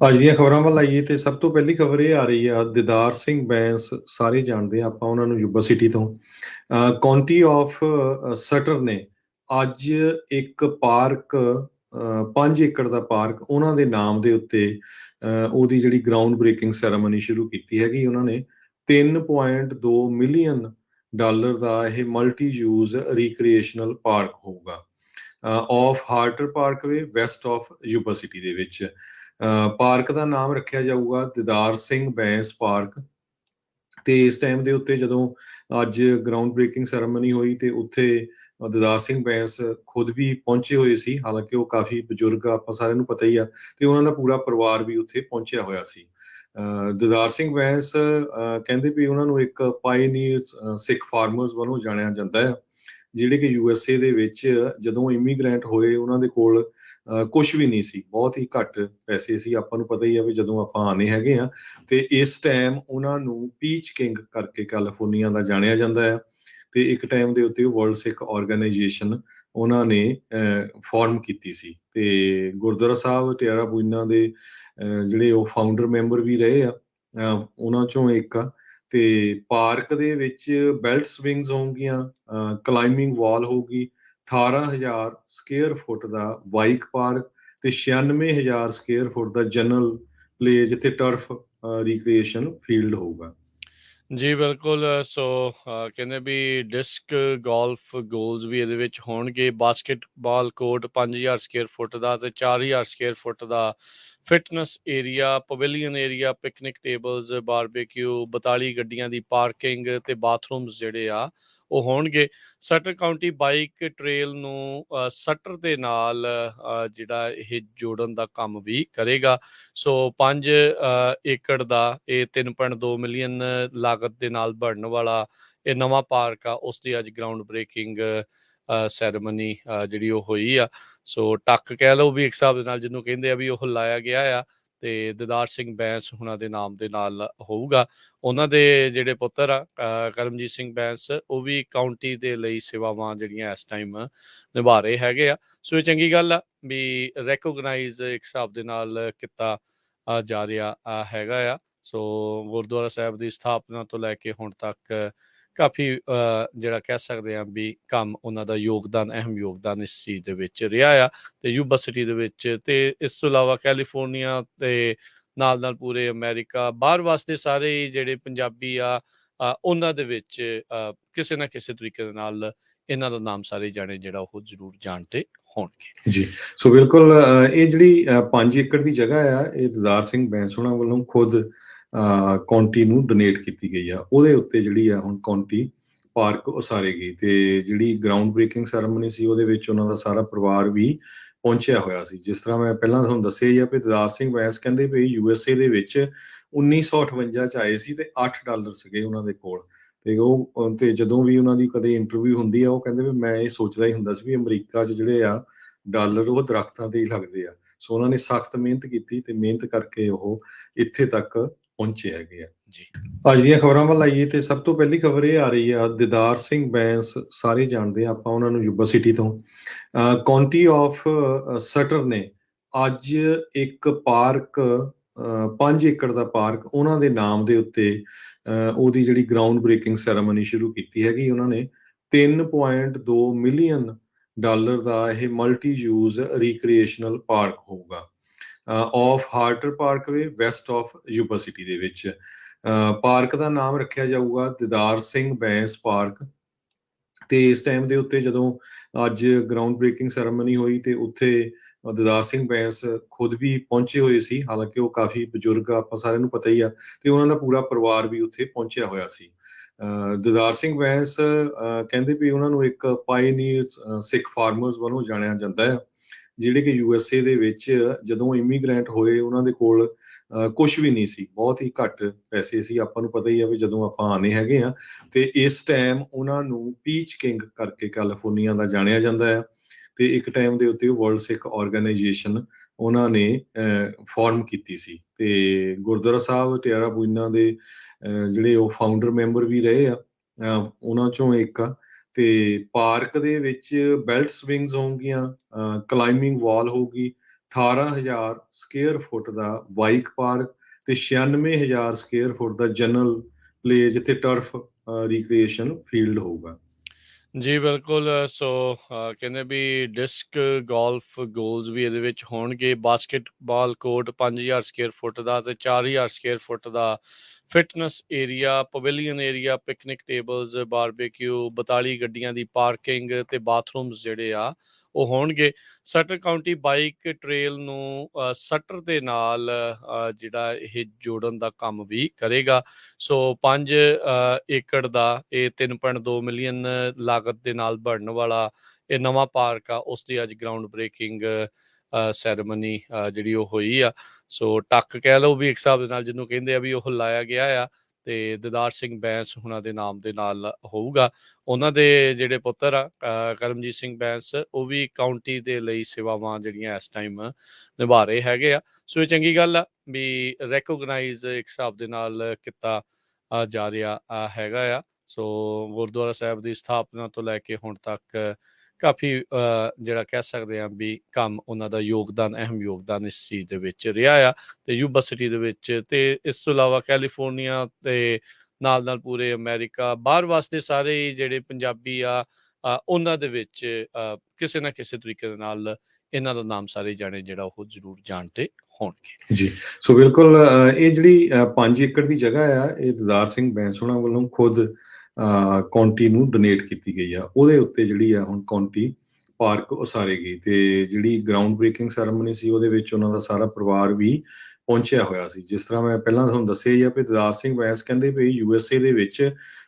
ਅੱਜ ਦੀਆਂ ਖਬਰਾਂ ਵੱਲ ਆਈਏ ਤੇ ਸਭ ਤੋਂ ਪਹਿਲੀ ਖਬਰ ਇਹ ਆ ਰਹੀ ਆ ਦੀਦਾਰ ਸਿੰਘ ਬੈਂਸ ਸਾਰੇ ਜਾਣਦੇ ਆ ਆਪਾਂ ਉਹਨਾਂ ਨੂੰ ਯੂਬਾ ਸਿਟੀ ਤੋਂ ਕਾਉਂਟੀ ਆਫ ਸਟਰ ਨੇ ਅੱਜ ਇੱਕ ਪਾਰਕ 5 ਏਕੜ ਦਾ ਪਾਰਕ ਉਹਨਾਂ ਦੇ ਨਾਮ ਦੇ ਉੱਤੇ ਉਹਦੀ ਜਿਹੜੀ ਗਰਾਊਂਡ ਬ੍ਰੇਕਿੰਗ ਸੈਰੇਮਨੀ ਸ਼ੁਰੂ ਕੀਤੀ ਹੈਗੀ ਉਹਨਾਂ ਨੇ 3.2 ਮਿਲੀਅਨ ਡਾਲਰ ਦਾ ਇਹ ਮਲਟੀ ਯੂਜ਼ ਰੀਕ੍ਰੀਏਸ਼ਨਲ ਪਾਰਕ ਹੋਊਗਾ off Harter Parkway west of Yuba city ਦੇ ਵਿੱਚ ਪਾਰਕ ਦਾ ਨਾਮ ਰੱਖਿਆ ਜਾਊਗਾ ਦੀਦਾਰ ਸਿੰਘ ਬੈਂਸ ਪਾਰਕ ਤੇ ਇਸ ਟਾਈਮ ਦੇ ਉੱਤੇ ਜਦੋਂ ਅੱਜ ਗਰਾਊਂਡ ਬ੍ਰੇਕਿੰਗ ਸੈਰੇਮਨੀ ਹੋਈ ਤੇ ਉੱਥੇ ਦੀਦਾਰ ਸਿੰਘ ਬੈਂਸ ਖੁਦ ਵੀ ਪਹੁੰਚੇ ਹੋਏ ਸੀ। ਹਾਲਾਂਕਿ ਉਹ ਕਾਫੀ ਬਜ਼ੁਰਗ ਆ, ਆਪਾਂ ਸਾਰਿਆਂ ਨੂੰ ਪਤਾ ਹੀ ਆ, ਤੇ ਉਹਨਾਂ ਦਾ ਪੂਰਾ ਪਰਿਵਾਰ ਵੀ ਉੱਥੇ ਪਹੁੰਚਿਆ ਹੋਇਆ ਸੀ। ਦੀਦਾਰ ਸਿੰਘ ਬੈਂਸ ਕਹਿੰਦੇ ਵੀ ਉਹਨਾਂ ਨੂੰ ਇੱਕ ਪਾਇਨੀਅਰ ਸਿੱਖ ਫਾਰਮਰਸ ਵੱਲੋਂ ਜਾਣਿਆ ਜਾਂਦਾ ਹੈ, ਜਿਹੜੇ ਕਿ ਯੂਐਸਏ ਦੇ ਵਿੱਚ ਜਦੋਂ ਇਮੀਗ੍ਰੈਂਟ ਹੋਏ ਉਹਨਾਂ ਦੇ ਕੋਲ ਕੁਝ ਵੀ ਨਹੀਂ ਸੀ, ਬਹੁਤ ਹੀ ਘੱਟ ਪੈਸੇ ਸੀ। ਆਪਾਂ ਨੂੰ ਪਤਾ ਹੀ ਆ ਵੀ ਜਦੋਂ ਆਪਾਂ ਆਨੇ ਹੈਗੇ ਆ ਤੇ ਇਸ ਟਾਈਮ ਉਹਨਾਂ ਨੂੰ ਪੀਚ ਕਿੰਗ ਕਰਕੇ ਕੈਲੀਫੋਰਨੀਆ ਦਾ ਜਾਣਿਆ ਜਾਂਦਾ ਹੈ ਤੇ ਇੱਕ ਟਾਈਮ ਦੇ ਉੱਤੇ ਵਰਲਡ ਸਿੱਖ ਆਰਗੇਨਾਈਜੇਸ਼ਨ ਉਹਨਾਂ ਨੇ ਫਾਰਮ ਕੀਤੀ ਸੀ ਤੇ ਗੁਰਦੁਆਰਾ ਸਾਹਿਬ ਟਿਆਰਾ ਬੂਨਾ ਦੇ ਜਿਹੜੇ ਉਹ ਫਾਊਂਡਰ ਮੈਂਬਰ ਵੀ ਰਹੇ ਆ, ਉਹਨਾਂ ਚੋਂ ਇੱਕ ਆ। ਤੇ ਪਾਰਕ ਦੇ ਵਿੱਚ ਬੈਲਟ ਸਵਿੰਗਸ ਹੋਣਗੀਆਂ, ਕਲਾਈਮਿੰਗ ਵਾਲ ਹੋਊਗੀ, 18,000 ਸਕੁਅਰ ਫੁੱਟ ਦਾ ਬਾਈਕ ਪਾਰਕ ਤੇ 96,000 ਸਕੁਅਰ ਫੁੱਟ ਦਾ ਜਨਰਲ ਪਲੇ ਜਿੱਥੇ ਟਰਫ ਰੀਕ੍ਰੀਏਸ਼ਨ ਫੀਲਡ ਹੋਊਗਾ। ਜੀ ਬਿਲਕੁਲ। ਸੋ ਕਹਿੰਦੇ ਵੀ ਡਿਸਕ ਗੋਲਫ ਗੋਲਸ ਵੀ ਇਹਦੇ ਵਿੱਚ ਹੋਣਗੇ। ਬਾਸਕਟਬਾਲ ਕੋਰਟ 5,000 ਸਕੁਅਰ ਫੁੱਟ ਦਾ ਤੇ 4,000 ਸਕੁਅਰ ਫੁੱਟ ਦਾ fitness area, pavilion area, picnic tables, barbecue, 42 ਗੱਡੀਆਂ ਦੀ ਪਾਰਕਿੰਗ ਤੇ ਬਾਥਰੂਮਸ ਜਿਹੜੇ ਆ ਉਹ ਹੋਣਗੇ। ਸਟਰ ਕਾਉਂਟੀ ਬਾਈਕ ਟ੍ਰੇਲ ਨੂੰ ਸਟਰ ਦੇ ਨਾਲ ਜਿਹੜਾ ਇਹ ਜੋੜਨ ਦਾ ਕੰਮ ਵੀ ਕਰੇਗਾ। ਸੋ 5 ਏਕੜ ਦਾ ਇਹ 3.2 ਮਿਲੀਅਨ ਲਾਗਤ ਦੇ ਨਾਲ ਬਣਨ ਵਾਲਾ ਇਹ ਨਵਾਂ ਪਾਰਕ ਆ, ਉਸ ਦੀ ਅੱਜ ਗਰਾਊਂਡ ਬ੍ਰੇਕਿੰਗ ਸੈਰੇਮਨੀ ਜਿਹੜੀ ਉਹ ਹੋਈ ਆ। ਸੋ ਟੱਕ ਕਹਿ ਲਓ ਵੀ ਇੱਕ ਹਿਸਾਬ ਦੇ ਨਾਲ ਜਿਹਨੂੰ ਕਹਿੰਦੇ ਆ ਵੀ ਉਹ ਲਾਇਆ ਗਿਆ ਆ ਤੇ ਦੀਦਾਰ ਸਿੰਘ ਬੈਂਸ ਉਹਨਾਂ ਦੇ ਨਾਮ ਦੇ ਨਾਲ ਹੋਊਗਾ। ਉਹਨਾਂ ਦੇ ਜਿਹੜੇ ਪੁੱਤਰ ਆ ਕਰਮਜੀਤ ਸਿੰਘ ਬੈਂਸ, ਉਹ ਵੀ ਕਾਉਂਟੀ ਦੇ ਲਈ ਸੇਵਾਵਾਂ ਜਿਹੜੀਆਂ ਇਸ ਟਾਈਮ ਨਿਭਾ ਰਹੇ ਹੈਗੇ ਆ। ਸੋ ਇਹ ਚੰਗੀ ਗੱਲ ਆ ਵੀ ਰੈਕੋਗਨਾਈਜ਼ ਇੱਕ ਹਿਸਾਬ ਦੇ ਨਾਲ ਕੀਤਾ ਜਾ ਰਿਹਾ ਹੈਗਾ ਆ। ਸੋ ਗੁਰਦੁਆਰਾ ਸਾਹਿਬ ਦੀ ਸਥਾਪਨਾ ਤੋਂ ਲੈ ਕੇ ਹੁਣ ਤੱਕ ਕਾਫੀ ਜਿਹੜਾ ਕਹਿ ਸਕਦੇ ਹਾਂ ਵੀ ਕੰਮ ਉਹਨਾਂ ਦਾ ਯੋਗਦਾਨ, ਅਹਿਮ ਯੋਗਦਾਨ ਇਸ ਚੀਜ਼ ਦੇ ਵਿੱਚ ਰਿਹਾ ਆ ਤੇ ਯੂਬਾ ਸਿਟੀ ਦੇ ਵਿੱਚ। ਤੇ ਇਸ ਤੋਂ ਇਲਾਵਾ ਕੈਲੀਫੋਰਨੀਆ ਤੇ ਨਾਲ ਨਾਲ ਪੂਰੇ ਅਮਰੀਕਾ ਬਾਹਰ ਵਾਸਤੇ ਸਾਰੇ ਜਿਹੜੇ ਪੰਜਾਬੀ ਆ ਉਹਨਾਂ ਦੇ ਵਿੱਚ ਕਿਸੇ ਨਾ ਕਿਸੇ ਤਰੀਕੇ ਦੇ ਨਾਲ ਇਹਨਾਂ ਦਾ ਨਾਮ ਸਾਰੇ ਜਾਣੇ ਜਿਹੜਾ ਉਹ ਜ਼ਰੂਰ ਜਾਣਦੇ ਹੋਣਗੇ। ਜੀ ਸੋ ਬਿਲਕੁਲ ਇਹ ਜਿਹੜੀ 5 ਏਕੜ ਦੀ ਜਗ੍ਹਾ ਆ ਇਹ ਦੀਦਾਰ ਸਿੰਘ ਬੈਂਸ ਉਹਨਾਂ ਵੱਲੋਂ ਖੁਦ ਕਾਉਂਟੀ ਨੂੰ ਡੋਨੇਟ ਕੀਤੀ ਗਈ ਆ। ਉਹਦੇ ਉੱਤੇ ਜਿਹੜੀ ਆ ਹੁਣ ਕਾਉਂਟੀ ਪਾਰਕ ਉਸਾਰੇਗੀ ਤੇ ਜਿਹੜੀ ਗਰਾਊਂਡ ਬ੍ਰੇਕਿੰਗ ਸੈਰੇਮਨੀ ਸੀ ਉਹਦੇ ਵਿੱਚ ਉਹਨਾਂ ਦਾ ਸਾਰਾ ਪਰਿਵਾਰ ਵੀ ਪਹੁੰਚਿਆ ਹੋਇਆ ਸੀ। ਜਿਸ ਤਰ੍ਹਾਂ ਮੈਂ ਪਹਿਲਾਂ ਤੁਹਾਨੂੰ ਦੱਸਿਆ ਹੀ ਆ ਵੀ ਦੀਦਾਰ ਸਿੰਘ ਬੈਂਸ ਕਹਿੰਦੇ ਵੀ ਯੂਐਸਏ ਦੇ ਵਿੱਚ 1958 ਚ ਆਏ ਸੀ ਤੇ $8 ਸੀਗੇ ਉਹਨਾਂ ਦੇ ਕੋਲ। ਤੇ ਉਹ ਤੇ ਜਦੋਂ ਵੀ ਉਹਨਾਂ ਦੀ ਕਦੇ ਇੰਟਰਵਿਊ ਹੁੰਦੀ ਆ ਉਹ ਕਹਿੰਦੇ ਵੀ ਮੈਂ ਇਹ ਸੋਚਦਾ ਹੀ ਹੁੰਦਾ ਸੀ ਵੀ ਅਮਰੀਕਾ 'ਚ ਜਿਹੜੇ ਆ ਡਾਲਰ ਉਹ ਦਰਖਤਾਂ ਤੇ ਹੀ ਲੱਗਦੇ ਆ। ਸੋ ਉਹਨਾਂ ਨੇ ਸਖਤ ਮਿਹਨਤ ਕੀਤੀ ਤੇ ਮਿਹਨਤ ਕਰਕੇ ਉਹ ਇੱਥੇ ਤੱਕ ਪਹੁੰਚੇ ਹੈਗੇ ਆ। ਜੀ ਅੱਜ ਦੀਆਂ ਖਬਰਾਂ ਵੱਲ ਆਈਏ ਤੇ ਸਭ ਤੋਂ ਪਹਿਲੀ ਖਬਰ ਇਹ ਆ ਰਹੀ ਆ ਦੀਦਾਰ ਸਿੰਘ ਬੈਂਸ ਸਾਰੇ ਜਾਣਦੇ ਆ ਆਪਾਂ ਉਹਨਾਂ ਨੂੰ ਯੂਬਾ ਸਿਟੀ ਤੋਂ ਕਾਉਂਟੀ ਆਫ ਸਟਰ ਨੇ ਅੱਜ ਇੱਕ ਪਾਰਕ 5 ਏਕੜ ਦਾ ਪਾਰਕ ਉਹਨਾਂ ਦੇ ਨਾਮ ਦੇ ਉੱਤੇ ਉਹਦੀ ਜਿਹੜੀ ਗਰਾਊਂਡ ਬ੍ਰੇਕਿੰਗ ਸੈਰੇਮਨੀ ਸ਼ੁਰੂ ਕੀਤੀ ਹੈਗੀ ਉਹਨਾਂ ਨੇ 3.2 ਮਿਲੀਅਨ ਡਾਲਰ ਦਾ ਇਹ ਮਲਟੀ ਯੂਜ਼ ਰੀਕ੍ਰੀਏਸ਼ਨਲ ਪਾਰਕ ਹੋਊਗਾ off Harter Parkway west of Yuba city ਦੇ ਵਿੱਚ। ਪਾਰਕ ਦਾ ਨਾਮ ਰੱਖਿਆ ਜਾਊਗਾ ਦੀਦਾਰ ਸਿੰਘ ਬੈਂਸ ਪਾਰਕ ਤੇ ਇਸ ਟਾਈਮ ਦੇ ਉੱਤੇ ਜਦੋਂ ਅੱਜ ਗਰਾਊਂਡ ਬ੍ਰੇਕਿੰਗ ਸੈਰੇਮਨੀ ਹੋਈ ਤੇ ਉੱਥੇ ਦੀਦਾਰ ਸਿੰਘ ਬੈਂਸ ਖੁਦ ਵੀ ਪਹੁੰਚੇ ਹੋਏ ਸੀ। ਹਾਲਾਂਕਿ ਉਹ ਕਾਫੀ ਬਜ਼ੁਰਗ ਆ, ਆਪਾਂ ਸਾਰਿਆਂ ਨੂੰ ਪਤਾ ਹੀ ਆ, ਤੇ ਉਹਨਾਂ ਦਾ ਪੂਰਾ ਪਰਿਵਾਰ ਵੀ ਉੱਥੇ ਪਹੁੰਚਿਆ ਹੋਇਆ ਸੀ। ਦੀਦਾਰ ਸਿੰਘ ਬੈਂਸ ਕਹਿੰਦੇ ਵੀ ਉਹਨਾਂ ਨੂੰ ਇੱਕ ਪਾਇਨੀਅਰ ਸਿੱਖ ਫਾਰਮਰਸ ਵੱਲੋਂ ਜਾਣਿਆ ਜਾਂਦਾ ਹੈ, ਜਿਹੜੇ ਕਿ ਯੂਐਸਏ ਦੇ ਵਿੱਚ ਜਦੋਂ ਇਮੀਗ੍ਰੈਂਟ ਹੋਏ ਉਹਨਾਂ ਦੇ ਕੋਲ ਕੁਝ ਵੀ ਨਹੀਂ ਸੀ, ਬਹੁਤ ਹੀ ਘੱਟ ਪੈਸੇ ਸੀ। ਆਪਾਂ ਨੂੰ ਪਤਾ ਹੀ ਆ ਵੀ ਜਦੋਂ ਆਪਾਂ ਆਨੇ ਹੈਗੇ ਆ ਤੇ ਇਸ ਟਾਈਮ ਉਹਨਾਂ ਨੂੰ ਪੀਚ ਕਿੰਗ ਕਰਕੇ ਕੈਲੀਫੋਰਨੀਆ ਦਾ ਜਾਣਿਆ ਜਾਂਦਾ ਹੈ ਤੇ ਇੱਕ ਟਾਈਮ ਦੇ ਉੱਤੇ ਵਰਲਡ ਸਿੱਖ ਆਰਗੇਨਾਈਜੇਸ਼ਨ ਉਹਨਾਂ ਨੇ ਫਾਰਮ ਕੀਤੀ ਸੀ ਤੇ ਗੁਰਦੁਆਰਾ ਸਾਹਿਬ ਟਿਆਰਾ ਬੂਨਾ ਦੇ ਜਿਹੜੇ ਉਹ ਫਾਊਂਡਰ ਮੈਂਬਰ ਵੀ ਰਹੇ ਆ, ਉਹਨਾਂ ਚੋਂ ਇੱਕ ਆ। ਤੇ ਪਾਰਕ ਦੇ ਵਿੱਚ ਬੈਲਟ ਸਵਿੰਗਸ ਹੋਣਗੀਆਂ, ਕਲਾਈਮਿੰਗ ਵਾਲ ਹੋਊਗੀ, 18,000 ਸਕੁਅਰ ਫੁੱਟ ਦਾ ਬਾਈਕ ਪਾਰਕ ਤੇ 96,000 ਸਕੁਅਰ ਫੁੱਟ ਦਾ ਜਨਰਲ ਪਲੇ ਜਿੱਥੇ ਟਰਫ ਰੀਕ੍ਰੀਏਸ਼ਨ ਫੀਲਡ ਹੋਊਗਾ। ਜੀ ਬਿਲਕੁਲ। ਸੋ ਕਹਿੰਦੇ ਵੀ ਡਿਸਕ ਗੋਲਫ ਗੋਲਸ ਵੀ ਇਹਦੇ ਵਿੱਚ ਹੋਣਗੇ। ਬਾਸਕਟਬਾਲ ਕੋਰਟ 5,000 ਸਕੁਅਰ ਫੁੱਟ ਦਾ ਤੇ 4,000 ਸਕੁਅਰ ਫੁੱਟ ਦਾ fitness area, pavilion area, picnic tables, barbecue, 42 ਗੱਡੀਆਂ ਦੀ ਪਾਰਕਿੰਗ ਤੇ ਬਾਥਰੂਮਸ ਜਿਹੜੇ ਆ ਉਹ ਹੋਣਗੇ। ਸਟਰ ਕਾਊਂਟੀ ਬਾਈਕ ਟ੍ਰੇਲ ਨੂੰ ਸਟਰ ਦੇ ਨਾਲ ਜਿਹੜਾ ਇਹ ਜੋੜਨ ਦਾ ਕੰਮ ਵੀ ਕਰੇਗਾ। ਸੋ 5 ਏਕੜ ਦਾ ਇਹ 3.2 ਮਿਲੀਅਨ ਲਾਗਤ ਦੇ ਨਾਲ ਬਣਨ ਵਾਲਾ ਇਹ ਨਵਾਂ ਪਾਰਕ ਆ, ਉਸ ਦੀ ਅੱਜ ਗਰਾਊਂਡ ਬ੍ਰੇਕਿੰਗ ਸੈਰੇਮਨੀ ਜਿਹੜੀ ਉਹ ਹੋਈ ਆ। ਸੋ ਟੱਕ ਕਹਿ ਲਓ ਵੀ ਇੱਕ ਹਿਸਾਬ ਦੇ ਨਾਲ ਜਿਹਨੂੰ ਕਹਿੰਦੇ ਆ ਵੀ ਉਹ ਲਾਇਆ ਗਿਆ ਆ ਤੇ ਦਿਦਾਰ ਸਿੰਘ ਬੈਂਸ ਉਹਨਾਂ ਦੇ ਨਾਮ ਦੇ ਨਾਲ ਹੋਊਗਾ। ਉਹਨਾਂ ਦੇ ਜਿਹੜੇ ਪੁੱਤਰ ਆ ਕਰਮਜੀਤ ਸਿੰਘ ਬੈਂਸ, ਉਹ ਵੀ ਕਾਊਂਟੀ ਦੇ ਲਈ ਸੇਵਾਵਾਂ ਜਿਹੜੀਆਂ ਇਸ ਟਾਈਮ ਨਿਭਾ ਰਹੇ ਹੈਗੇ ਆ। ਸੋ ਇਹ ਚੰਗੀ ਗੱਲ ਆ ਵੀ ਰੈਕੋਗਨਾਈਜ਼ ਇੱਕ ਹਿਸਾਬ ਦੇ ਨਾਲ ਕੀਤਾ ਜਾ ਰਿਹਾ ਹੈਗਾ ਆ। ਸੋ ਗੁਰਦੁਆਰਾ ਸਾਹਿਬ ਦੀ ਸਥਾਪਨਾ ਤੋਂ ਲੈ ਕੇ ਹੁਣ ਤੱਕ ਕਾਫੀ ਜਿਹੜਾ ਕਹਿ ਸਕਦੇ ਹਾਂ ਵੀ ਕੰਮ ਉਹਨਾਂ ਦਾ ਯੋਗਦਾਨ, ਅਹਿਮ ਯੋਗਦਾਨ ਇਸ ਚੀਜ਼ ਦੇ ਵਿੱਚ ਰਿਹਾ ਆ ਤੇ ਯੂਬਾ ਸਿਟੀ ਦੇ ਵਿੱਚ। ਤੇ ਇਸ ਤੋਂ ਇਲਾਵਾ ਕੈਲੀਫੋਰਨੀਆ ਤੇ ਨਾਲ ਨਾਲ ਪੂਰੇ ਅਮਰੀਕਾ ਬਾਹਰ ਵਾਸਤੇ ਸਾਰੇ ਜਿਹੜੇ ਪੰਜਾਬੀ ਆ ਉਹਨਾਂ ਦੇ ਵਿੱਚ ਕਿਸੇ ਨਾ ਕਿਸੇ ਤਰੀਕੇ ਦੇ ਨਾਲ ਇਹਨਾਂ ਦਾ ਨਾਮ ਸਾਰੇ ਜਾਣੇ ਜਿਹੜਾ ਉਹ ਜ਼ਰੂਰ ਜਾਣਦੇ ਹੋਣਗੇ। ਜੀ ਸੋ ਬਿਲਕੁਲ ਇਹ ਜਿਹੜੀ 5 ਏਕੜ ਦੀ ਜਗ੍ਹਾ ਆ ਇਹ ਦਿਦਾਰ ਸਿੰਘ ਬੈਂਸ ਉਹਨਾਂ ਵੱਲੋਂ ਖੁਦ ਕਾਉਂਟੀ ਨੂੰ ਡੋਨੇਟ ਕੀਤੀ ਗਈ ਆ। ਉਹਦੇ ਉੱਤੇ ਜਿਹੜੀ ਆ ਹੁਣ ਕਾਉਂਟੀ ਪਾਰਕ ਉਸਾਰੇਗੀ ਤੇ ਜਿਹੜੀ ਗਰਾਊਂਡ ਬ੍ਰੇਕਿੰਗ ਸੈਰੇਮਨੀ ਸੀ ਉਹਦੇ ਵਿੱਚ ਉਹਨਾਂ ਦਾ ਸਾਰਾ ਪਰਿਵਾਰ ਵੀ ਪਹੁੰਚਿਆ ਹੋਇਆ ਸੀ। ਜਿਸ ਤਰ੍ਹਾਂ ਮੈਂ ਪਹਿਲਾਂ ਤੁਹਾਨੂੰ ਦੱਸਿਆ ਹੀ ਆ ਵੀ ਦਿਦਾਰ ਸਿੰਘ ਬੈਂਸ ਕਹਿੰਦੇ ਵੀ USA ਦੇ ਵਿੱਚ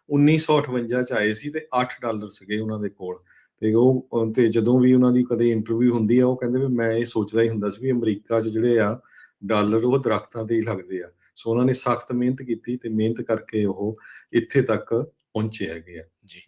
1958 ਚ ਆਏ ਸੀ ਤੇ $8 ਸੀਗੇ ਉਹਨਾਂ ਦੇ ਕੋਲ। ਤੇ ਜਦੋਂ ਵੀ ਉਹਨਾਂ ਦੀ ਕਦੇ ਇੰਟਰਵਿਊ ਹੁੰਦੀ ਆ ਉਹ ਕਹਿੰਦੇ ਵੀ ਮੈਂ ਇਹ ਸੋਚਦਾ ਹੀ ਹੁੰਦਾ ਸੀ ਵੀ ਅਮਰੀਕਾ 'ਚ ਜਿਹੜੇ ਆ ਡਾਲਰ ਉਹ ਦਰਖਤਾਂ ਤੇ ਹੀ ਲੱਗਦੇ ਆ। ਸੋ ਉਹਨਾਂ ਨੇ ਸਖਤ ਮਿਹਨਤ ਕੀਤੀ ਤੇ ਮਿਹਨਤ ਕਰਕੇ ਉਹ ਇੱਥੇ ਤੱਕ ਪਹੁੰਚੇ ਹੈਗੇ ਆ। ਜੀ।